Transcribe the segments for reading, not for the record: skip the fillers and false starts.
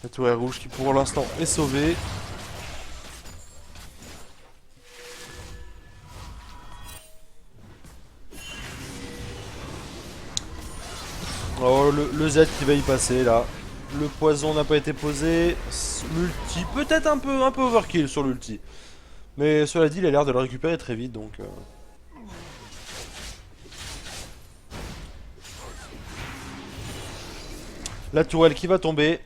La tourelle rouge qui pour l'instant est sauvée. Oh, le Z qui va y passer là. Le poison n'a pas été posé. L'ulti, peut-être un peu overkill sur l'ulti. Mais cela dit, il a l'air de le récupérer très vite donc. La tourelle qui va tomber.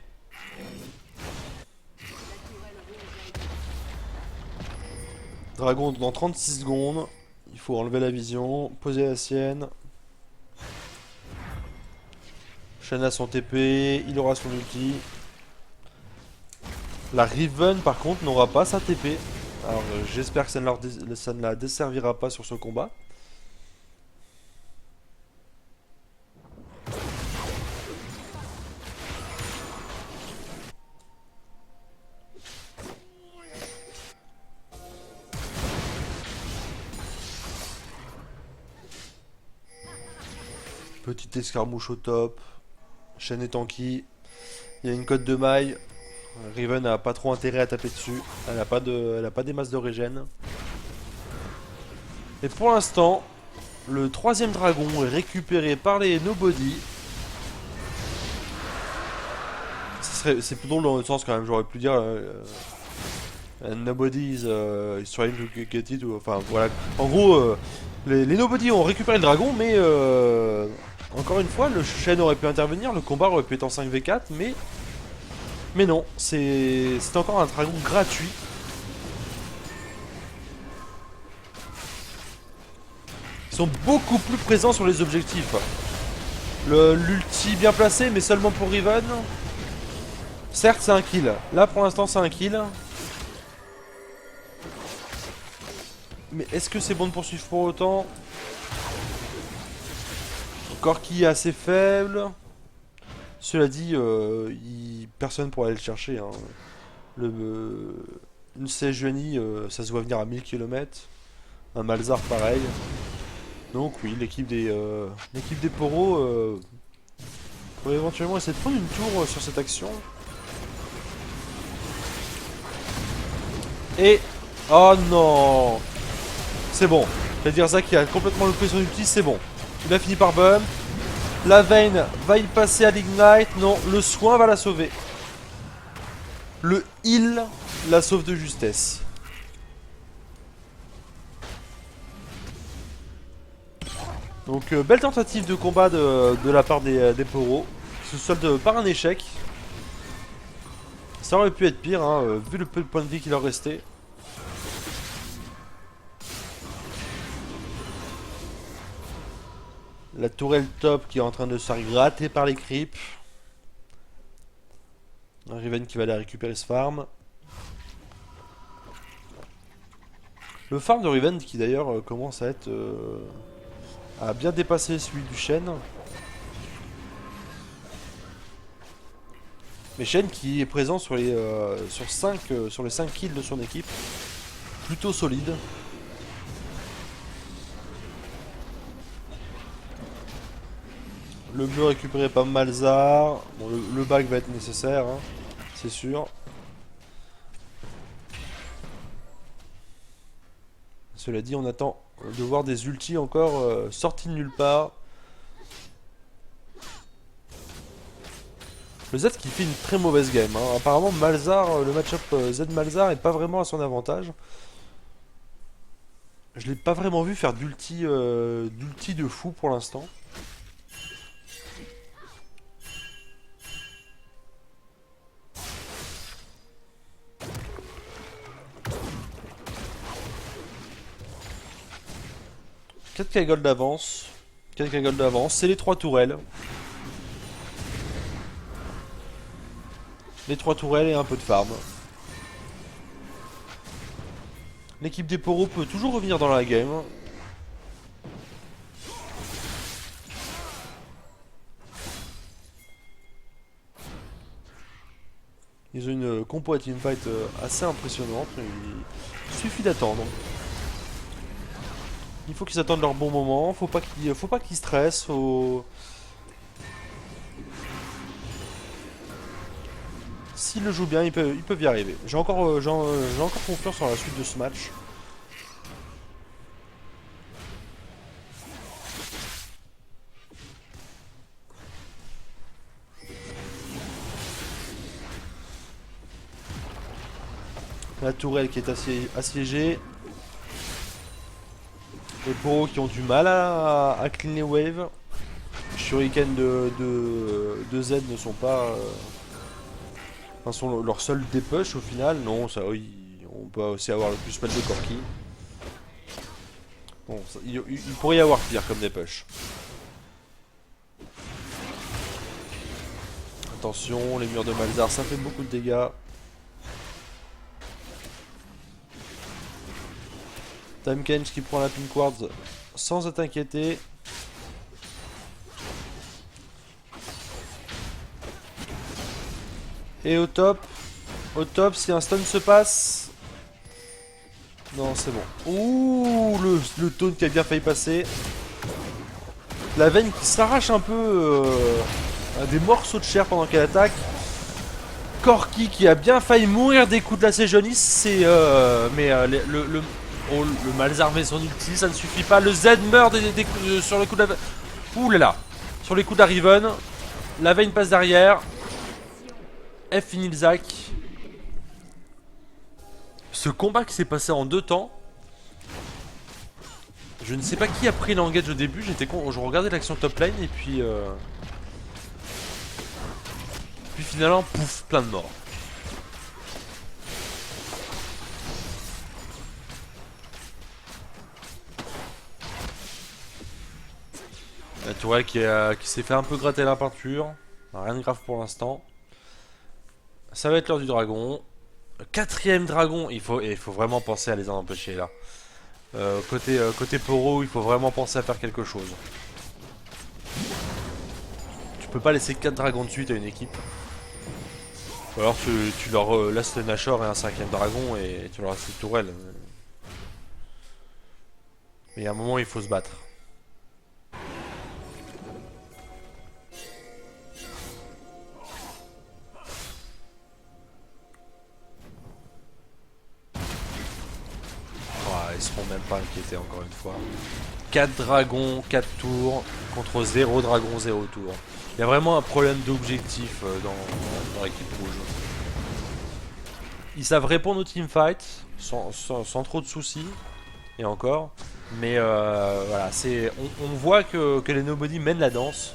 Dragon dans 36 secondes. Il faut enlever la vision, poser la sienne. Shen a son TP, il aura son ulti. La Riven par contre n'aura pas sa TP. Alors j'espère que ça ne la desservira pas sur ce combat. Petite escarmouche au top. Shen est tanky. Il y a une cote de maille. Riven n'a pas trop intérêt à taper dessus. Elle a pas des masses de régène. Et pour l'instant, le troisième dragon est récupéré par les Nobody. C'est plus drôle dans le sens quand même, j'aurais pu dire Nobody is trying to get it. Enfin voilà. En gros, les Nobody ont récupéré le dragon, mais encore une fois, le Shen aurait pu intervenir, le combat aurait pu être en 5v4, mais non, c'est encore un dragon gratuit. Ils sont beaucoup plus présents sur les objectifs. L'ulti bien placé, mais seulement pour Riven. Certes, c'est un kill. Là, pour l'instant, c'est un kill. Mais est-ce que c'est bon de poursuivre pour autant? Corki est assez faible. Cela dit, personne ne pourra aller le chercher. Hein. Une Sejuani, ça se voit venir à 1000 km. Un Malzar pareil. Donc oui, l'équipe des Poros pourrait éventuellement essayer de prendre une tour sur cette action. Et... Oh non! C'est bon. C'est-à-dire Zach qui a complètement loupé son ulti, c'est bon. Il a fini par bump. La Vayne va y passer à l'ignite. Non, le soin va la sauver. Le heal la sauve de justesse. Donc belle tentative de combat de la part des Poros. Qui se solde par un échec. Ça aurait pu être pire, hein, vu le peu de points de vie qu'il leur restait. La tourelle top qui est en train de se faire gratter par les creeps. Un Riven qui va aller récupérer ce farm. Le farm de Riven qui d'ailleurs commence à être... à bien dépasser celui du Shen. Mais Shen qui est présent sur les, sur les 5 kills de son équipe. Plutôt solide. Le bleu récupéré par Malzar. Bon, le back va être nécessaire, hein, c'est sûr. Cela dit, on attend de voir des ultis encore sortis de nulle part. Le Z qui fait une très mauvaise game. Hein. Apparemment, Malzar, le match-up Z Malzar est pas vraiment à son avantage. Je l'ai pas vraiment vu faire d'ulti de fou pour l'instant. Quelques gold d'avance. Quelques gold d'avance. C'est les 3 tourelles. Les 3 tourelles et un peu de farm. L'équipe des Poros peut toujours revenir dans la game. Ils ont une compo à teamfight assez impressionnante. Il suffit d'attendre. Il faut qu'ils attendent leur bon moment. Faut pas qu'ils stressent. S'ils le jouent bien, ils peuvent y arriver. J'ai encore, j'ai encore confiance en la suite de ce match. La tourelle qui est assiégée. Les poros qui ont du mal à clean les waves. Shuriken de Z ne sont pas... enfin, sont leur seul dépush au final. Non, ça, oui, on peut aussi avoir le plus spell de Corki. Bon, ça, il pourrait y avoir pire comme dépush. Attention, les murs de Malzar, ça fait beaucoup de dégâts. Time Kench qui prend la Pink Quartz sans être inquiété. Et au top, si un stun se passe... Non, c'est bon. Ouh, le taunt qui a bien failli passer. La veine qui s'arrache un peu à des morceaux de chair pendant qu'elle attaque. Corki qui a bien failli mourir des coups de la Sejonis. C'est... le Malzar met son ulti, ça ne suffit pas. Le Z meurt sur le coup de la... Ouh là là. Sur les coups de la Riven. La veine passe derrière. F finit le Zac. Ce combat qui s'est passé en 2 temps. Je ne sais pas qui a pris l'engage au début. J'étais con. Je regardais l'action top lane et puis... Puis finalement, pouf, plein de morts. La tourelle qui s'est fait un peu gratter la peinture. Rien de grave pour l'instant. Ça va être l'heure du dragon. 4ème dragon. Il faut vraiment penser à les en empêcher là. Côté Poro, il faut vraiment penser à faire quelque chose. Tu peux pas laisser 4 dragons de suite à une équipe. Ou alors tu leur laisses le Nashor et un 5ème dragon et tu leur laisses une tourelle. Mais à un moment il faut se battre. Ils seront même pas inquiétés encore une fois. 4 dragons, 4 tours, contre 0 dragon, 0 tour. Il y a vraiment un problème d'objectif dans l'équipe rouge. Ils savent répondre au teamfight sans trop de soucis, et encore. Mais voilà, on voit que les Nobody mènent la danse.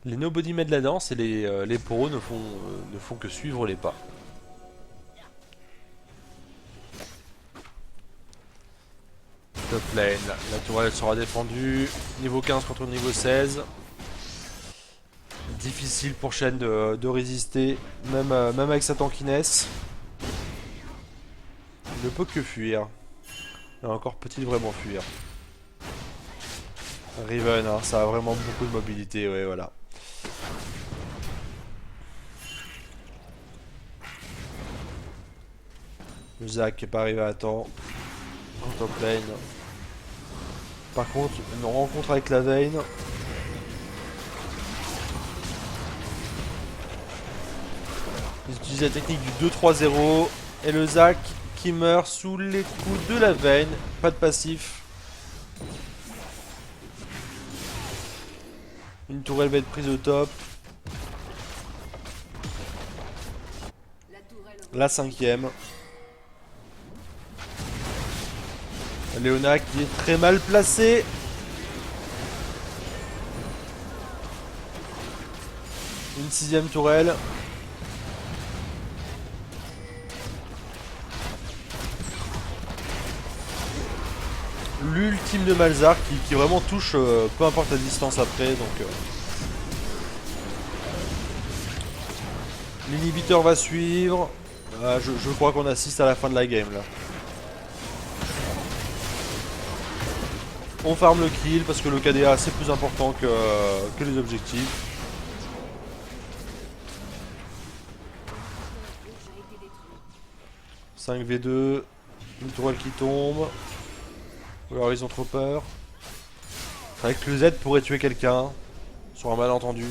Les Nobody mènent la danse et les Poros ne font que suivre les pas. Top lane, la tourelle sera défendue. Niveau 15 contre niveau 16. Difficile pour Shen de résister, même avec sa tankiness. Il ne peut que fuir. Et encore peut-il vraiment fuir. Riven, hein, ça a vraiment beaucoup de mobilité, ouais, voilà. Le Zac qui n'est pas arrivé à temps. En top lane. Par contre, une rencontre avec la Vayne. Ils utilisent la technique du 2-3-0. Et le Zac qui meurt sous les coups de la Vayne. Pas de passif. Une tourelle va être prise au top. La 5ème. Léona qui est très mal placé. Une 6ème tourelle. L'ultime de Malzar qui vraiment touche peu importe la distance après. Donc l'inhibiteur va suivre. Je crois qu'on assiste à la fin de la game là. On farm le kill parce que le KDA c'est plus important que les objectifs. « 5v2, une tourelle qui tombe. Ou alors ils ont trop peur. C'est vrai que le Z pourrait tuer quelqu'un sur un malentendu.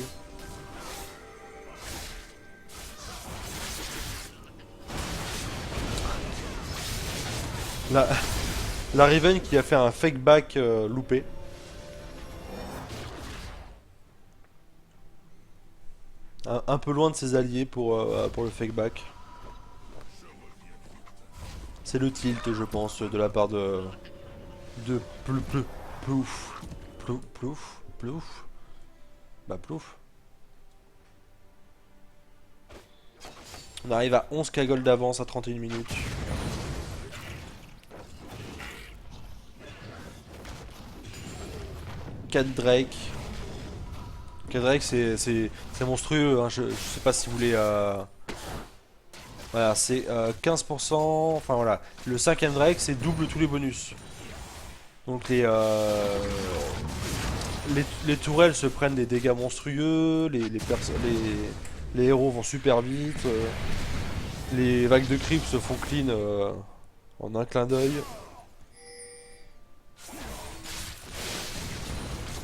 La, la Riven qui a fait un fake back loupé. Un peu loin de ses alliés pour le fake back. C'est le tilt, je pense, de la part de plouf. Plouf. Bah plouf. On arrive à 11k gold d'avance à 31 minutes. Drake. 4 Drake c'est monstrueux, hein. Je sais pas si vous voulez... Voilà, c'est 15%... Enfin voilà, le 5ème Drake c'est double tous les bonus. Donc les tourelles se prennent des dégâts monstrueux, les héros vont super vite, les vagues de creep se font clean en un clin d'œil.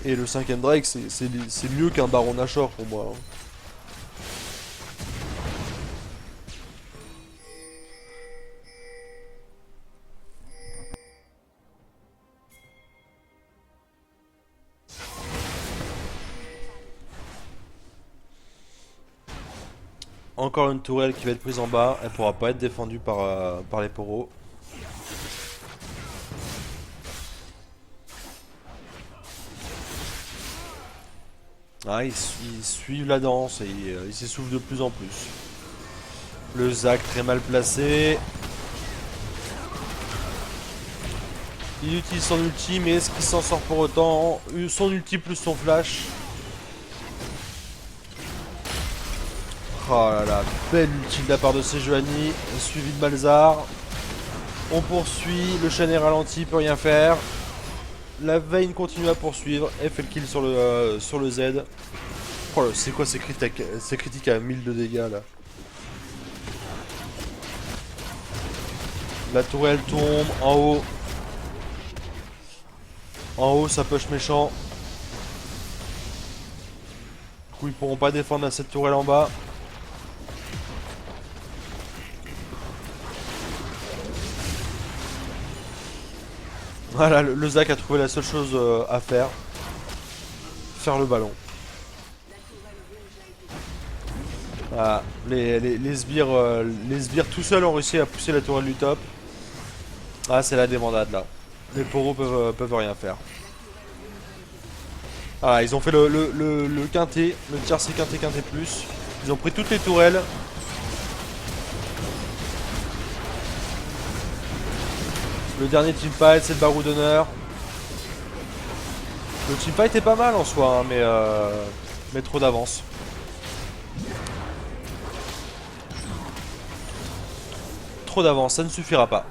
Et le 5ème Drake, c'est mieux qu'un Baron Nashor pour moi, hein. Encore une tourelle qui va être prise en bas, elle pourra pas être défendue par les poros. Ah, ils suivent la danse et ils s'essoufflent de plus en plus. Le Zac très mal placé. Il utilise son ulti, mais est-ce qu'il s'en sort pour autant? Son ulti plus son flash. Oh là là, belle ulti de la part de Sejuani, suivi de Malzar. On poursuit, le chêne est ralenti, peut rien faire. La Vayne continue à poursuivre et fait le kill sur le Z. Oh là, c'est quoi ces critiques à 1000 de dégâts là? La tourelle tombe en haut. En haut, ça push méchant. Du coup, ils pourront pas défendre cette tourelle en bas. Voilà, le Zac a trouvé la seule chose à faire. Faire le ballon. Voilà, les sbires tout seuls ont réussi à pousser la tourelle du top. Ah, c'est la débandade là. Les poros peuvent rien faire. Ah, ils ont fait le quintet, le tiercé quintet plus. Ils ont pris toutes les tourelles. Le dernier teamfight, c'est le barreau d'honneur. Le teamfight est pas mal en soi, hein, mais trop d'avance. Trop d'avance, ça ne suffira pas.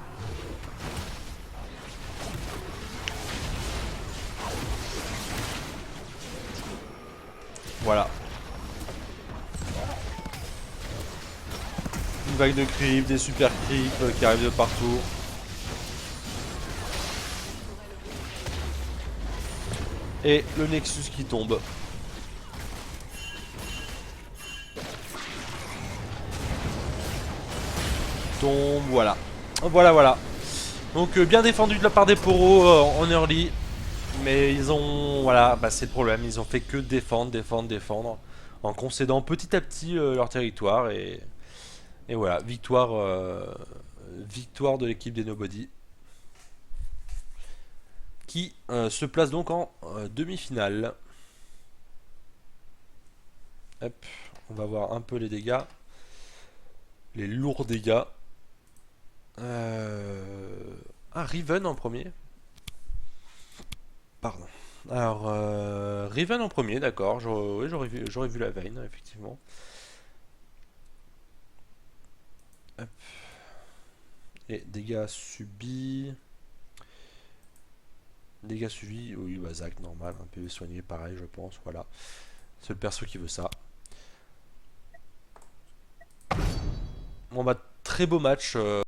Voilà. Une vague de creep, des super creeps qui arrivent de partout. Et le Nexus qui tombe. Tombe, voilà. Voilà. Donc bien défendu de la part des poros en early. Mais ils ont... Voilà, bah, c'est le problème. Ils ont fait que défendre. En concédant petit à petit leur territoire. Et voilà, victoire de l'équipe des Nobody. Qui se place donc en demi-finale. Hop, on va voir un peu les dégâts. Les lourds dégâts. Riven en premier. Pardon. Alors, Riven en premier, d'accord. J'aurais vu la Vayne, effectivement. Hop. Et dégâts subis. Dégâts subis, oui, bah Zac, normal. Un PV soigné, pareil, je pense. Voilà. C'est le perso qui veut ça. Bon, bah, très beau match.